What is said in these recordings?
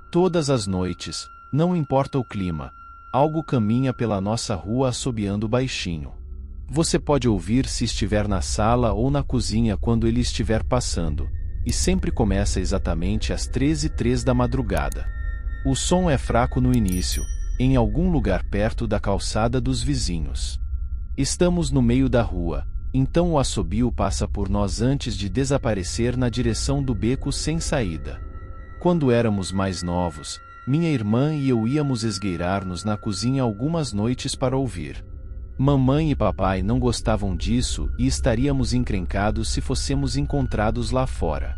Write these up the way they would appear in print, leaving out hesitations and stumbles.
Todas as noites, não importa o clima, algo caminha pela nossa rua assobiando baixinho. Você pode ouvir se estiver na sala ou na cozinha quando ele estiver passando, e sempre começa exatamente às 13h03 da madrugada. O som é fraco no início, em algum lugar perto da calçada dos vizinhos. Estamos no meio da rua, então o assobio passa por nós antes de desaparecer na direção do beco sem saída. Quando éramos mais novos, minha irmã e eu íamos esgueirar-nos na cozinha algumas noites para ouvir. Mamãe e papai não gostavam disso e estaríamos encrencados se fossemos encontrados lá fora.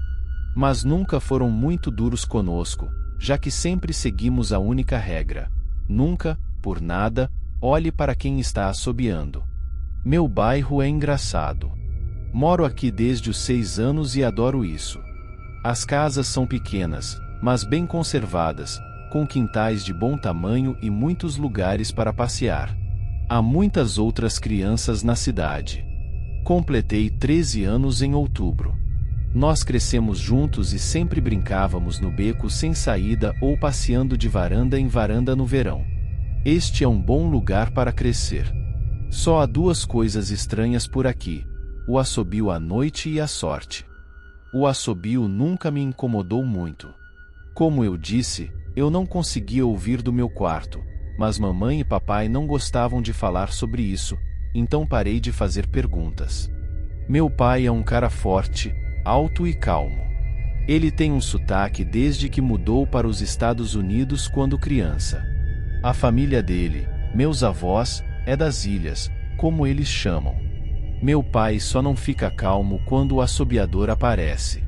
Mas nunca foram muito duros conosco, já que sempre seguimos a única regra: nunca, por nada, olhe para quem está assobiando. Meu bairro é engraçado. Moro aqui desde os 6 anos e adoro isso. As casas são pequenas, mas bem conservadas, com quintais de bom tamanho e muitos lugares para passear. Há muitas outras crianças na cidade. Completei 13 anos em outubro. Nós crescemos juntos e sempre brincávamos no beco sem saída ou passeando de varanda em varanda no verão. Este é um bom lugar para crescer. Só há 2 coisas estranhas por aqui: o assobio à noite e a sorte. O assobio nunca me incomodou muito. Como eu disse, eu não conseguia ouvir do meu quarto, mas mamãe e papai não gostavam de falar sobre isso, então parei de fazer perguntas. Meu pai é um cara forte, alto e calmo. Ele tem um sotaque desde que mudou para os Estados Unidos quando criança. A família dele, meus avós, é das ilhas, como eles chamam. Meu pai só não fica calmo quando o assobiador aparece.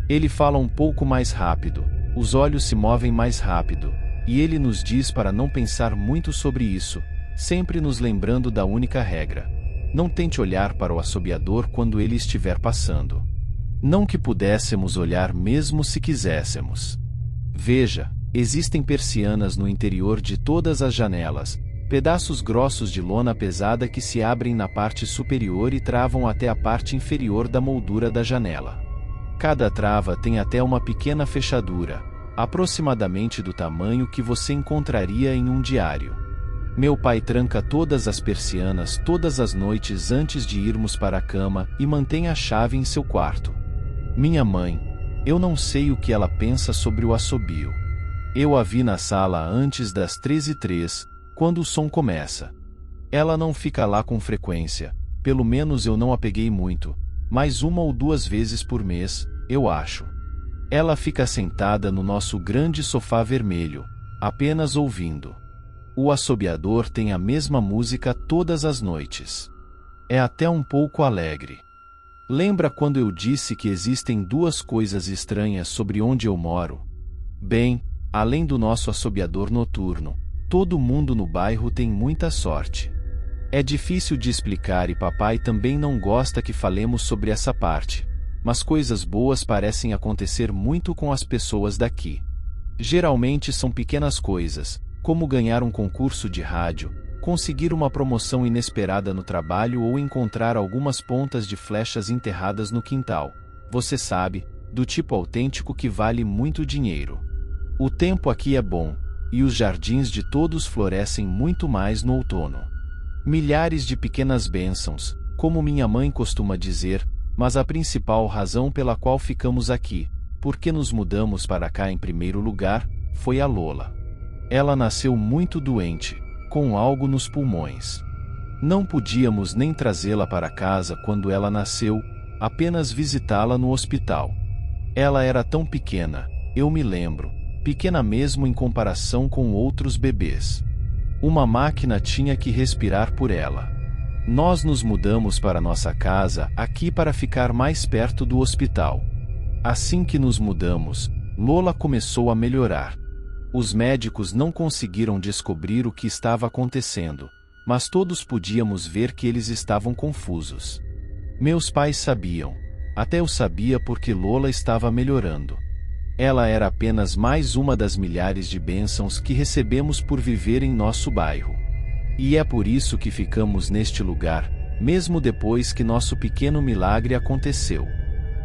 Ele fala um pouco mais rápido, os olhos se movem mais rápido, e ele nos diz para não pensar muito sobre isso, sempre nos lembrando da única regra: não tente olhar para o assobiador quando ele estiver passando. Não que pudéssemos olhar mesmo se quiséssemos. Veja, existem persianas no interior de todas as janelas, pedaços grossos de lona pesada que se abrem na parte superior e travam até a parte inferior da moldura da janela. Cada trava tem até uma pequena fechadura, aproximadamente do tamanho que você encontraria em um diário. Meu pai tranca todas as persianas todas as noites antes de irmos para a cama e mantém a chave em seu quarto. Minha mãe, eu não sei o que ela pensa sobre o assobio. Eu a vi na sala antes das 13h03, quando o som começa. Ela não fica lá com frequência, pelo menos eu não a peguei muito, mas 1 ou 2 vezes por mês, eu acho. Ela fica sentada no nosso grande sofá vermelho, apenas ouvindo. O assobiador tem a mesma música todas as noites. É até um pouco alegre. Lembra quando eu disse que existem 2 coisas estranhas sobre onde eu moro? Bem, além do nosso assobiador noturno, todo mundo no bairro tem muita sorte. É difícil de explicar e papai também não gosta que falemos sobre essa parte, mas coisas boas parecem acontecer muito com as pessoas daqui. Geralmente são pequenas coisas, como ganhar um concurso de rádio, conseguir uma promoção inesperada no trabalho ou encontrar algumas pontas de flechas enterradas no quintal. Você sabe, do tipo autêntico que vale muito dinheiro. O tempo aqui é bom, e os jardins de todos florescem muito mais no outono. Milhares de pequenas bênçãos, como minha mãe costuma dizer, mas a principal razão pela qual ficamos aqui, porque nos mudamos para cá em primeiro lugar, foi a Lola. Ela nasceu muito doente, com algo nos pulmões. Não podíamos nem trazê-la para casa quando ela nasceu, apenas visitá-la no hospital. Ela era tão pequena, eu me lembro, pequena mesmo em comparação com outros bebês. Uma máquina tinha que respirar por ela. Nós nos mudamos para nossa casa aqui para ficar mais perto do hospital. Assim que nos mudamos, Lola começou a melhorar. Os médicos não conseguiram descobrir o que estava acontecendo, mas todos podíamos ver que eles estavam confusos. Meus pais sabiam. Até eu sabia porque Lola estava melhorando. Ela era apenas mais uma das milhares de bênçãos que recebemos por viver em nosso bairro. E é por isso que ficamos neste lugar, mesmo depois que nosso pequeno milagre aconteceu.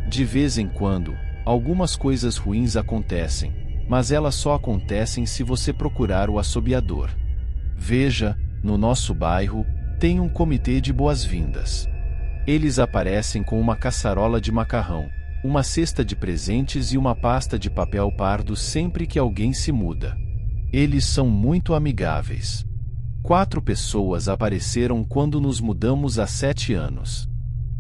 De vez em quando, algumas coisas ruins acontecem, mas elas só acontecem se você procurar o assobiador. Veja, no nosso bairro, tem um comitê de boas-vindas. Eles aparecem com uma caçarola de macarrão, uma cesta de presentes e uma pasta de papel pardo sempre que alguém se muda. Eles são muito amigáveis. 4 pessoas apareceram quando nos mudamos há 7 anos.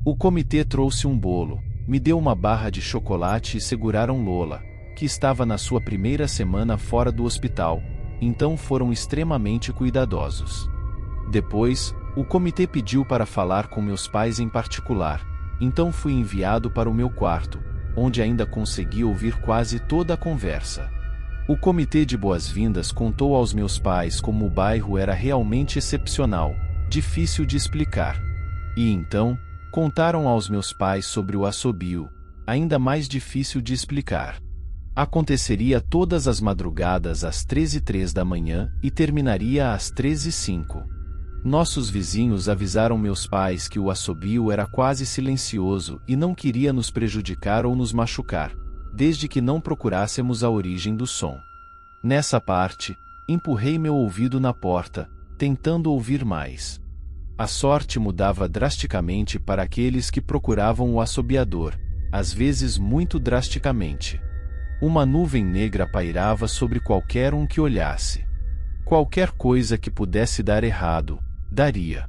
O comitê trouxe um bolo, me deu uma barra de chocolate e seguraram Lola, que estava na sua primeira semana fora do hospital, então foram extremamente cuidadosos. Depois, o comitê pediu para falar com meus pais em particular, então fui enviado para o meu quarto, onde ainda consegui ouvir quase toda a conversa. O comitê de boas-vindas contou aos meus pais como o bairro era realmente excepcional, difícil de explicar. E então, contaram aos meus pais sobre o assobio, ainda mais difícil de explicar. Aconteceria todas as madrugadas às 13h03 da manhã e terminaria às 13h05. Nossos vizinhos avisaram meus pais que o assobio era quase silencioso e não queria nos prejudicar ou nos machucar, desde que não procurássemos a origem do som. Nessa parte, empurrei meu ouvido na porta, tentando ouvir mais. A sorte mudava drasticamente para aqueles que procuravam o assobiador, às vezes muito drasticamente. Uma nuvem negra pairava sobre qualquer um que olhasse. Qualquer coisa que pudesse dar errado, daria.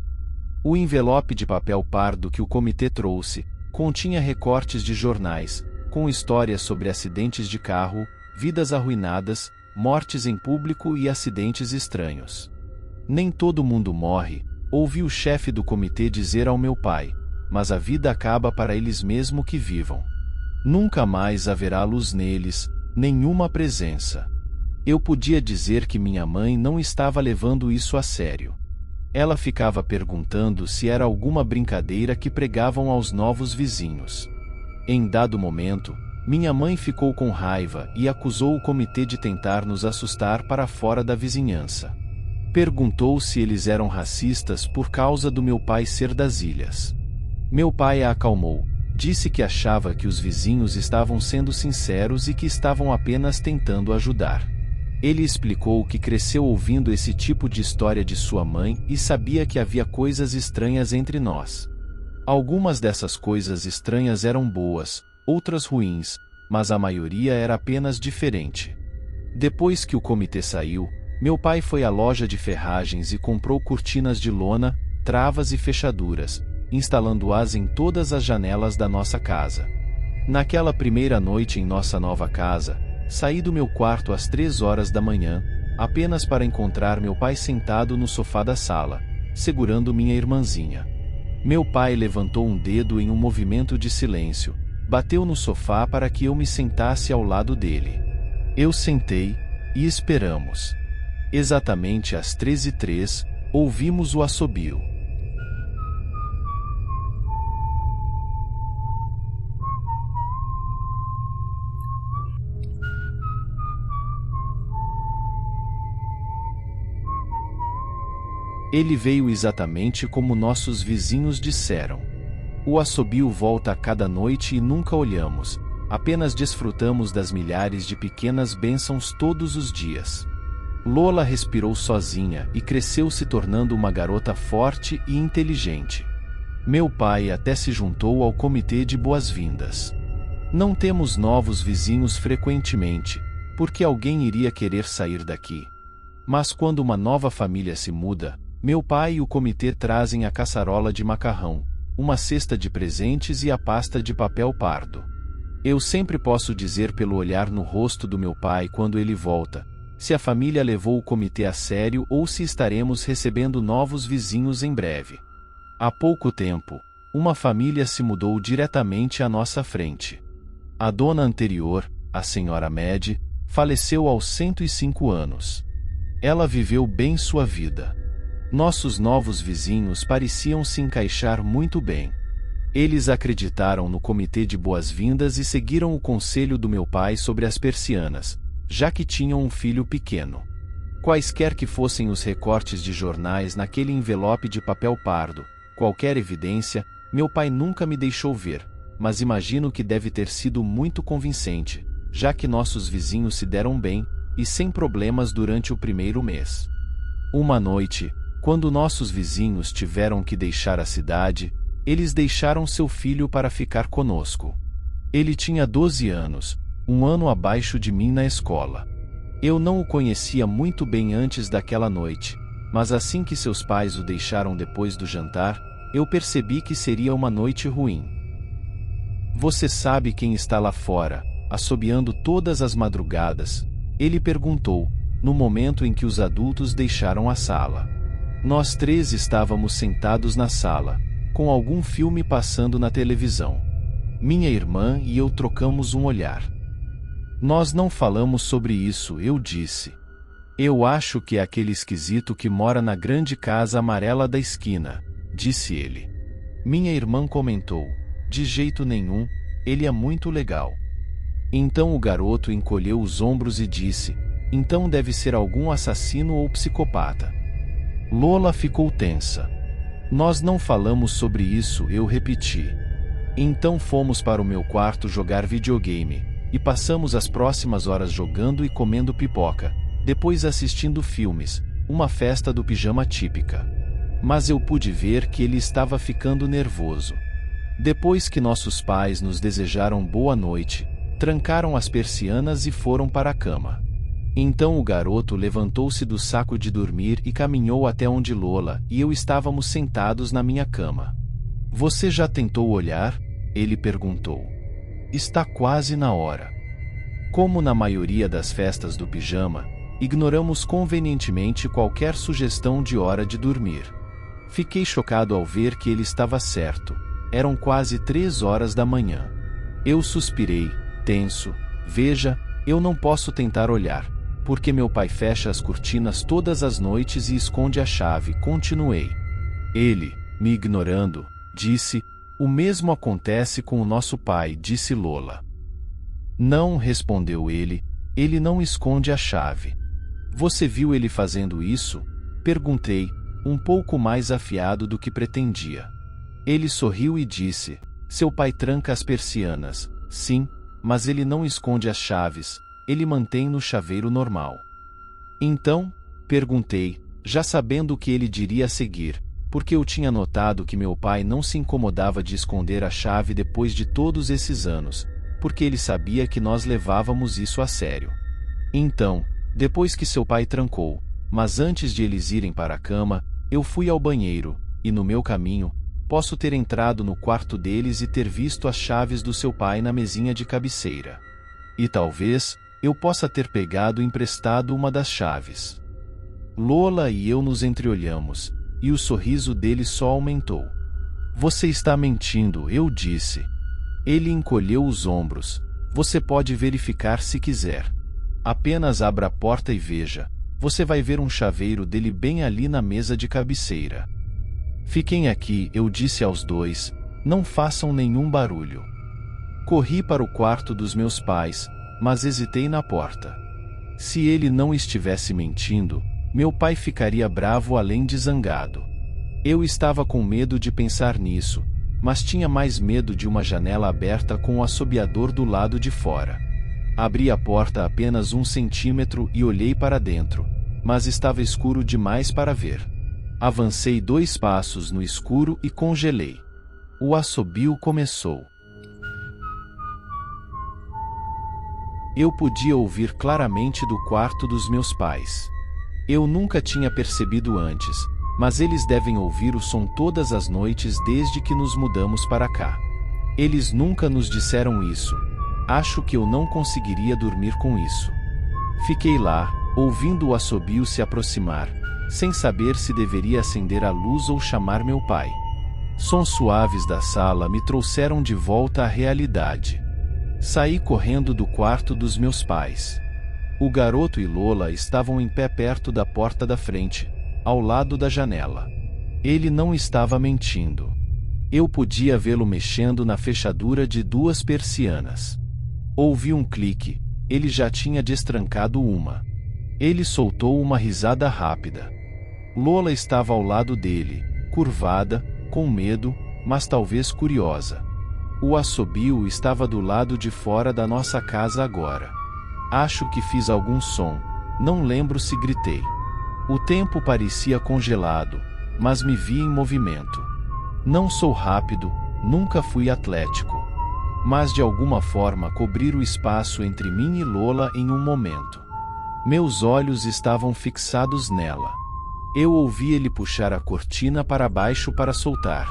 O envelope de papel pardo que o comitê trouxe continha recortes de jornais, com histórias sobre acidentes de carro, vidas arruinadas, mortes em público e acidentes estranhos. Nem todo mundo morre, ouvi o chefe do comitê dizer ao meu pai, mas a vida acaba para eles mesmo que vivam. Nunca mais haverá luz neles, nenhuma presença. Eu podia dizer que minha mãe não estava levando isso a sério. Ela ficava perguntando se era alguma brincadeira que pregavam aos novos vizinhos. Em dado momento, minha mãe ficou com raiva e acusou o comitê de tentar nos assustar para fora da vizinhança. Perguntou se eles eram racistas por causa do meu pai ser das ilhas. Meu pai a acalmou, disse que achava que os vizinhos estavam sendo sinceros e que estavam apenas tentando ajudar. Ele explicou que cresceu ouvindo esse tipo de história de sua mãe e sabia que havia coisas estranhas entre nós. Algumas dessas coisas estranhas eram boas, outras ruins, mas a maioria era apenas diferente. Depois que o comitê saiu, meu pai foi à loja de ferragens e comprou cortinas de lona, travas e fechaduras, instalando-as em todas as janelas da nossa casa. Naquela primeira noite em nossa nova casa, saí do meu quarto às 3 horas da manhã, apenas para encontrar meu pai sentado no sofá da sala, segurando minha irmãzinha. Meu pai levantou um dedo em um movimento de silêncio, bateu no sofá para que eu me sentasse ao lado dele. Eu sentei, e esperamos. Exatamente às 13h03, ouvimos o assobio. Ele veio exatamente como nossos vizinhos disseram. O assobio volta a cada noite e nunca olhamos, apenas desfrutamos das milhares de pequenas bênçãos todos os dias. Lola respirou sozinha e cresceu se tornando uma garota forte e inteligente. Meu pai até se juntou ao comitê de boas-vindas. Não temos novos vizinhos frequentemente, porque alguém iria querer sair daqui. Mas quando uma nova família se muda, meu pai e o comitê trazem a caçarola de macarrão, uma cesta de presentes e a pasta de papel pardo. Eu sempre posso dizer pelo olhar no rosto do meu pai quando ele volta, se a família levou o comitê a sério ou se estaremos recebendo novos vizinhos em breve. Há pouco tempo, uma família se mudou diretamente à nossa frente. A dona anterior, a senhora Mad, faleceu aos 105 anos. Ela viveu bem sua vida. Nossos novos vizinhos pareciam se encaixar muito bem. Eles acreditaram no comitê de boas-vindas e seguiram o conselho do meu pai sobre as persianas, já que tinham um filho pequeno. Quaisquer que fossem os recortes de jornais naquele envelope de papel pardo, qualquer evidência, meu pai nunca me deixou ver, mas imagino que deve ter sido muito convincente, já que nossos vizinhos se deram bem, e sem problemas durante o primeiro mês. Uma noite, quando nossos vizinhos tiveram que deixar a cidade, eles deixaram seu filho para ficar conosco. Ele tinha 12 anos, um ano abaixo de mim na escola. Eu não o conhecia muito bem antes daquela noite, mas assim que seus pais o deixaram depois do jantar, eu percebi que seria uma noite ruim. Você sabe quem está lá fora, assobiando todas as madrugadas? Ele perguntou, no momento em que os adultos deixaram a sala. Nós três estávamos sentados na sala, com algum filme passando na televisão. Minha irmã e eu trocamos um olhar. Nós não falamos sobre isso, eu disse. Eu acho que é aquele esquisito que mora na grande casa amarela da esquina, disse ele. Minha irmã comentou, de jeito nenhum, ele é muito legal. Então o garoto encolheu os ombros e disse, então deve ser algum assassino ou psicopata. Lola ficou tensa. Nós não falamos sobre isso, eu repeti. Então fomos para o meu quarto jogar videogame, e passamos as próximas horas jogando e comendo pipoca, depois assistindo filmes, uma festa do pijama típica. Mas eu pude ver que ele estava ficando nervoso. Depois que nossos pais nos desejaram boa noite, trancaram as persianas e foram para a cama. Então o garoto levantou-se do saco de dormir e caminhou até onde Lola e eu estávamos sentados na minha cama. Você já tentou olhar? Ele perguntou. Está quase na hora. Como na maioria das festas do pijama, ignoramos convenientemente qualquer sugestão de hora de dormir. Fiquei chocado ao ver que ele estava certo. Eram quase 3 horas da manhã. Eu suspirei, tenso. Veja, eu não posso tentar olhar, porque meu pai fecha as cortinas todas as noites e esconde a chave, continuei. Ele, me ignorando, disse, o mesmo acontece com o nosso pai, disse Lola. Não, respondeu ele não esconde a chave. Você viu ele fazendo isso? Perguntei, um pouco mais afiado do que pretendia. Ele sorriu e disse, seu pai tranca as persianas, sim, mas ele não esconde as chaves, ele mantém no chaveiro normal. Então? Perguntei, já sabendo o que ele diria a seguir, porque eu tinha notado que meu pai não se incomodava de esconder a chave depois de todos esses anos, porque ele sabia que nós levávamos isso a sério. Então, depois que seu pai trancou, mas antes de eles irem para a cama, eu fui ao banheiro, e no meu caminho, posso ter entrado no quarto deles e ter visto as chaves do seu pai na mesinha de cabeceira. E talvez, eu possa ter pegado emprestado uma das chaves. Lola e eu nos entreolhamos, e o sorriso dele só aumentou. Você está mentindo, eu disse. Ele encolheu os ombros. Você pode verificar se quiser. Apenas abra a porta e veja. Você vai ver um chaveiro dele bem ali na mesa de cabeceira. Fiquem aqui, eu disse aos dois, não façam nenhum barulho. Corri para o quarto dos meus pais, mas hesitei na porta. Se ele não estivesse mentindo, meu pai ficaria bravo além de zangado. Eu estava com medo de pensar nisso, mas tinha mais medo de uma janela aberta com o assobiador do lado de fora. Abri a porta apenas 1 centímetro e olhei para dentro, mas estava escuro demais para ver. Avancei 2 passos no escuro e congelei. O assobio começou. Eu podia ouvir claramente do quarto dos meus pais. Eu nunca tinha percebido antes, mas eles devem ouvir o som todas as noites desde que nos mudamos para cá. Eles nunca nos disseram isso. Acho que eu não conseguiria dormir com isso. Fiquei lá, ouvindo o assobio se aproximar, sem saber se deveria acender a luz ou chamar meu pai. Sons suaves da sala me trouxeram de volta à realidade. Saí correndo do quarto dos meus pais. O garoto e Lola estavam em pé perto da porta da frente, ao lado da janela. Ele não estava mentindo. Eu podia vê-lo mexendo na fechadura de 2 persianas. Ouvi um clique, ele já tinha destrancado uma. Ele soltou uma risada rápida. Lola estava ao lado dele, curvada, com medo, mas talvez curiosa. O assobio estava do lado de fora da nossa casa agora. Acho que fiz algum som, não lembro se gritei. O tempo parecia congelado, mas me vi em movimento. Não sou rápido, nunca fui atlético. Mas de alguma forma cobrir o espaço entre mim e Lola em um momento. Meus olhos estavam fixados nela. Eu ouvi ele puxar a cortina para baixo para soltar.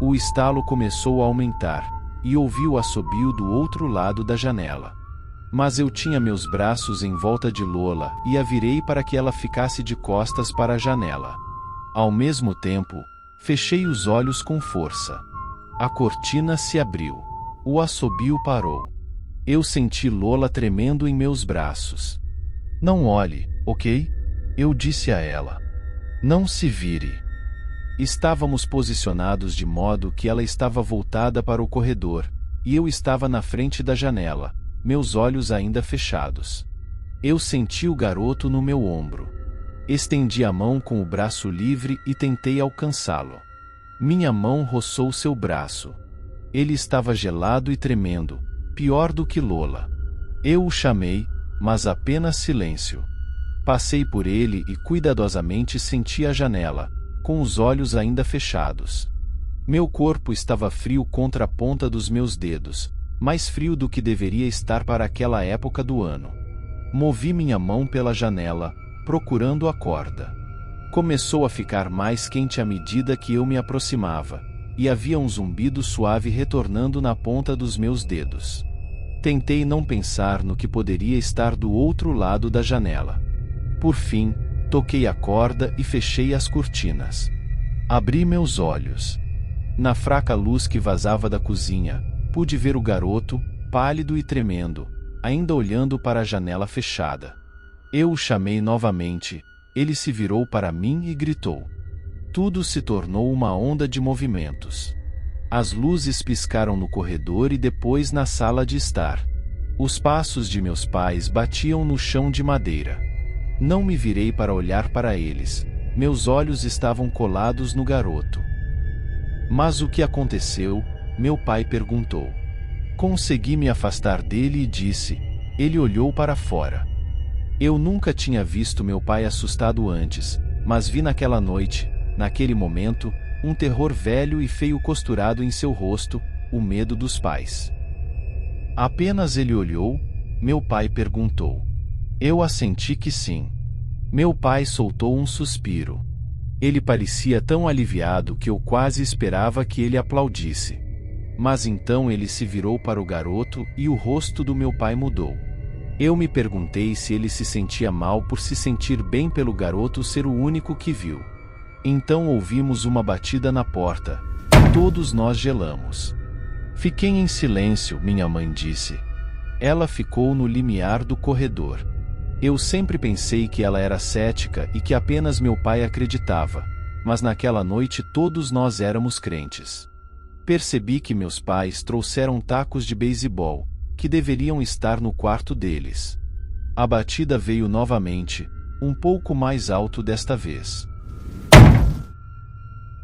O estalo começou a aumentar, e ouvi o assobio do outro lado da janela. Mas eu tinha meus braços em volta de Lola e a virei para que ela ficasse de costas para a janela. Ao mesmo tempo, fechei os olhos com força. A cortina se abriu. O assobio parou. Eu senti Lola tremendo em meus braços. Não olhe, ok? Eu disse a ela. Não se vire. Estávamos posicionados de modo que ela estava voltada para o corredor, e eu estava na frente da janela, meus olhos ainda fechados. Eu senti o garoto no meu ombro. Estendi a mão com o braço livre e tentei alcançá-lo. Minha mão roçou seu braço. Ele estava gelado e tremendo, pior do que Lola. Eu o chamei, mas apenas silêncio. Passei por ele e cuidadosamente senti a janela, com os olhos ainda fechados. Meu corpo estava frio contra a ponta dos meus dedos, mais frio do que deveria estar para aquela época do ano. Movi minha mão pela janela, procurando a corda. Começou a ficar mais quente à medida que eu me aproximava, e havia um zumbido suave retornando na ponta dos meus dedos. Tentei não pensar no que poderia estar do outro lado da janela. Por fim, toquei a corda e fechei as cortinas. Abri meus olhos. Na fraca luz que vazava da cozinha, pude ver o garoto, pálido e tremendo, ainda olhando para a janela fechada. Eu o chamei novamente, ele se virou para mim e gritou. Tudo se tornou uma onda de movimentos. As luzes piscaram no corredor e depois na sala de estar. Os passos de meus pais batiam no chão de madeira. Não me virei para olhar para eles, meus olhos estavam colados no garoto. Mas o que aconteceu? Meu pai perguntou. Consegui me afastar dele e disse, ele olhou para fora. Eu nunca tinha visto meu pai assustado antes, mas vi naquela noite, naquele momento, um terror velho e feio costurado em seu rosto, o medo dos pais. Apenas ele olhou, meu pai perguntou. Eu assenti que sim. Meu pai soltou um suspiro. Ele parecia tão aliviado que eu quase esperava que ele aplaudisse. Mas então ele se virou para o garoto e o rosto do meu pai mudou. Eu me perguntei se ele se sentia mal por se sentir bem pelo garoto ser o único que viu. Então ouvimos uma batida na porta. Todos nós gelamos. Fiquei em silêncio, minha mãe disse. Ela ficou no limiar do corredor. Eu sempre pensei que ela era cética e que apenas meu pai acreditava, mas naquela noite todos nós éramos crentes. Percebi que meus pais trouxeram tacos de beisebol, que deveriam estar no quarto deles. A batida veio novamente, um pouco mais alto desta vez.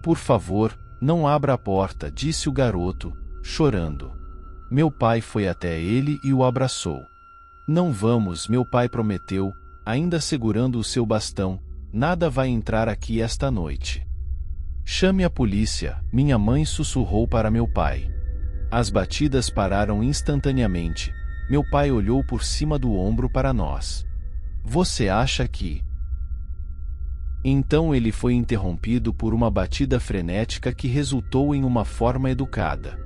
Por favor, não abra a porta, disse o garoto, chorando. Meu pai foi até ele e o abraçou. Não vamos, meu pai prometeu, ainda segurando o seu bastão, nada vai entrar aqui esta noite. Chame a polícia, minha mãe sussurrou para meu pai. As batidas pararam instantaneamente. Meu pai olhou por cima do ombro para nós. Você acha que... Então ele foi interrompido por uma batida frenética que resultou em uma forma educada.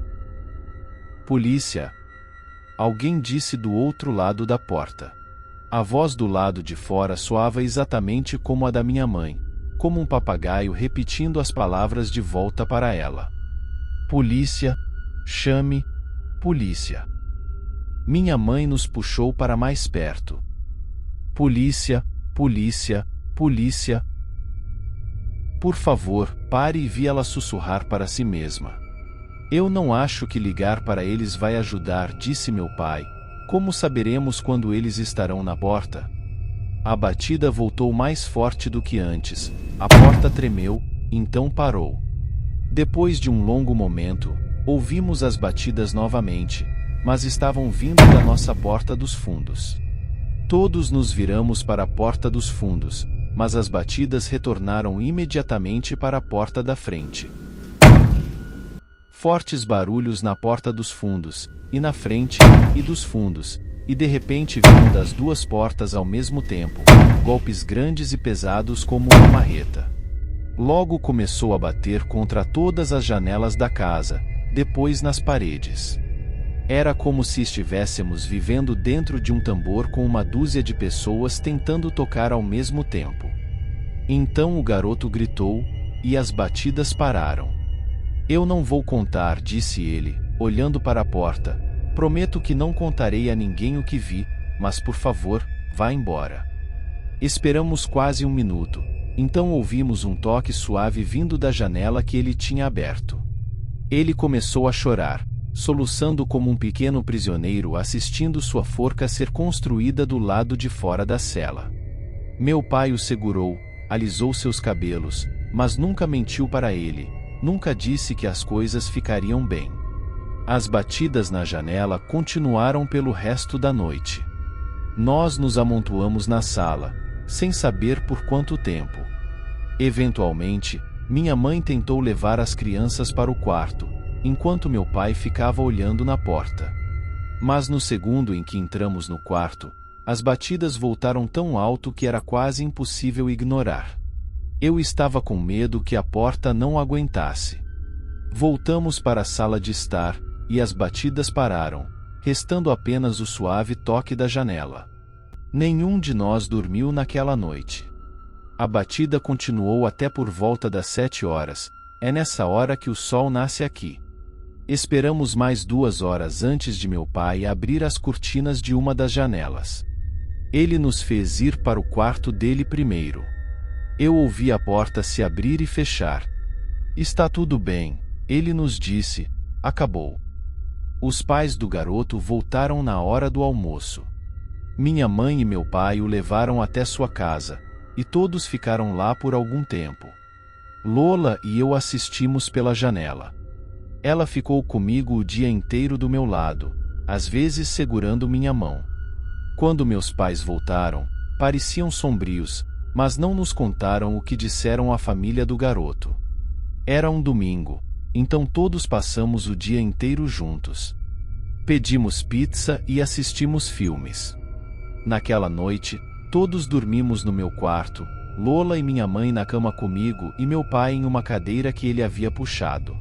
Polícia! Alguém disse do outro lado da porta. A voz do lado de fora soava exatamente como a da minha mãe, como um papagaio repetindo as palavras de volta para ela. Polícia! Chame! Polícia! Minha mãe nos puxou para mais perto. Polícia! Polícia! Polícia! Por favor, pare, e vi ela sussurrar para si mesma. Eu não acho que ligar para eles vai ajudar, disse meu pai. Como saberemos quando eles estarão na porta? A batida voltou mais forte do que antes. A porta tremeu, então parou. Depois de um longo momento, ouvimos as batidas novamente, mas estavam vindo da nossa porta dos fundos. Todos nos viramos para a porta dos fundos, mas as batidas retornaram imediatamente para a porta da frente. Fortes barulhos na porta dos fundos, e na frente, e dos fundos, e de repente vinham das duas portas ao mesmo tempo, golpes grandes e pesados como uma marreta. Logo começou a bater contra todas as janelas da casa, depois nas paredes. Era como se estivéssemos vivendo dentro de um tambor com uma dúzia de pessoas tentando tocar ao mesmo tempo. Então o garoto gritou, e as batidas pararam. Eu não vou contar, disse ele, olhando para a porta. Prometo que não contarei a ninguém o que vi, mas por favor, vá embora. Esperamos quase um minuto. Então ouvimos um toque suave vindo da janela que ele tinha aberto. Ele começou a chorar, soluçando como um pequeno prisioneiro assistindo sua forca ser construída do lado de fora da cela. Meu pai o segurou, alisou seus cabelos, mas nunca mentiu para ele. Nunca disse que as coisas ficariam bem. As batidas na janela continuaram pelo resto da noite. Nós nos amontoamos na sala, sem saber por quanto tempo. Eventualmente, minha mãe tentou levar as crianças para o quarto, enquanto meu pai ficava olhando na porta. Mas no segundo em que entramos no quarto, as batidas voltaram tão alto que era quase impossível ignorar. Eu estava com medo que a porta não aguentasse. Voltamos para a sala de estar, e as batidas pararam, restando apenas o suave toque da janela. Nenhum de nós dormiu naquela noite. A batida continuou até por volta das 7 horas, é nessa hora que o sol nasce aqui. Esperamos mais 2 horas antes de meu pai abrir as cortinas de uma das janelas. Ele nos fez ir para o quarto dele primeiro. Eu ouvi a porta se abrir e fechar. Está tudo bem, ele nos disse, acabou. Os pais do garoto voltaram na hora do almoço. Minha mãe e meu pai o levaram até sua casa, e todos ficaram lá por algum tempo. Lola e eu assistimos pela janela. Ela ficou comigo o dia inteiro do meu lado, às vezes segurando minha mão. Quando meus pais voltaram, pareciam sombrios, mas não nos contaram o que disseram à família do garoto. Era um domingo, então todos passamos o dia inteiro juntos. Pedimos pizza e assistimos filmes. Naquela noite, todos dormimos no meu quarto, Lola e minha mãe na cama comigo e meu pai em uma cadeira que ele havia puxado.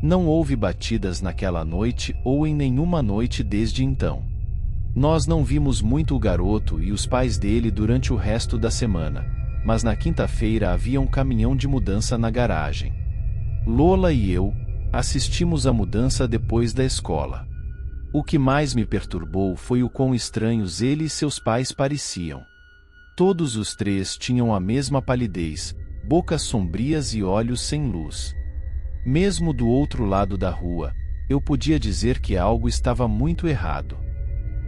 Não houve batidas naquela noite ou em nenhuma noite desde então. Nós não vimos muito o garoto e os pais dele durante o resto da semana, mas na quinta-feira havia um caminhão de mudança na garagem. Lola e eu assistimos à mudança depois da escola. O que mais me perturbou foi o quão estranhos ele e seus pais pareciam. Todos os três tinham a mesma palidez, bocas sombrias e olhos sem luz. Mesmo do outro lado da rua, eu podia dizer que algo estava muito errado.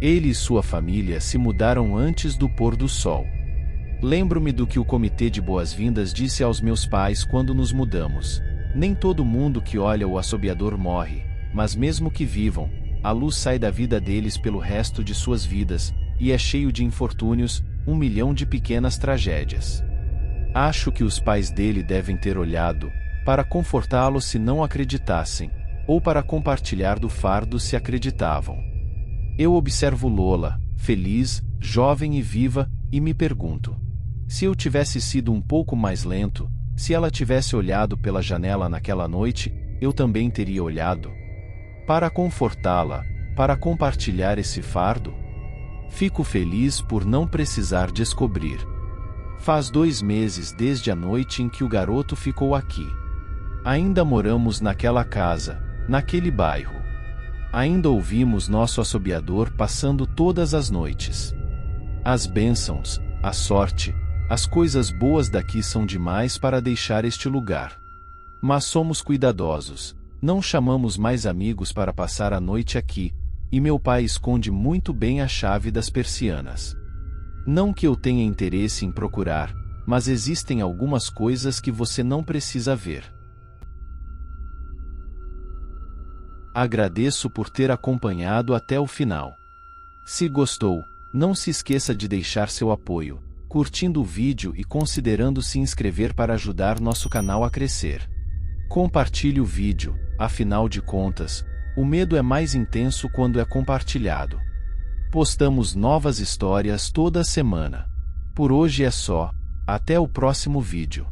Ele e sua família se mudaram antes do pôr do sol. Lembro-me do que o comitê de boas-vindas disse aos meus pais quando nos mudamos. Nem todo mundo que olha o assobiador morre, mas mesmo que vivam, a luz sai da vida deles pelo resto de suas vidas, e é cheio de infortúnios, 1 milhão de pequenas tragédias. Acho que os pais dele devem ter olhado, para confortá-lo se não acreditassem, ou para compartilhar do fardo se acreditavam. Eu observo Lola, feliz, jovem e viva, e me pergunto: se eu tivesse sido um pouco mais lento, se ela tivesse olhado pela janela naquela noite, eu também teria olhado? Para confortá-la, para compartilhar esse fardo? Fico feliz por não precisar descobrir. Faz 2 meses desde a noite em que o garoto ficou aqui. Ainda moramos naquela casa, naquele bairro. Ainda ouvimos nosso assobiador passando todas as noites. As bênçãos, a sorte, as coisas boas daqui são demais para deixar este lugar. Mas somos cuidadosos. Não chamamos mais amigos para passar a noite aqui, e meu pai esconde muito bem a chave das persianas. Não que eu tenha interesse em procurar, mas existem algumas coisas que você não precisa ver. Agradeço por ter acompanhado até o final. Se gostou, não se esqueça de deixar seu apoio, curtindo o vídeo e considerando se inscrever para ajudar nosso canal a crescer. Compartilhe o vídeo, afinal de contas, o medo é mais intenso quando é compartilhado. Postamos novas histórias toda semana. Por hoje é só, até o próximo vídeo.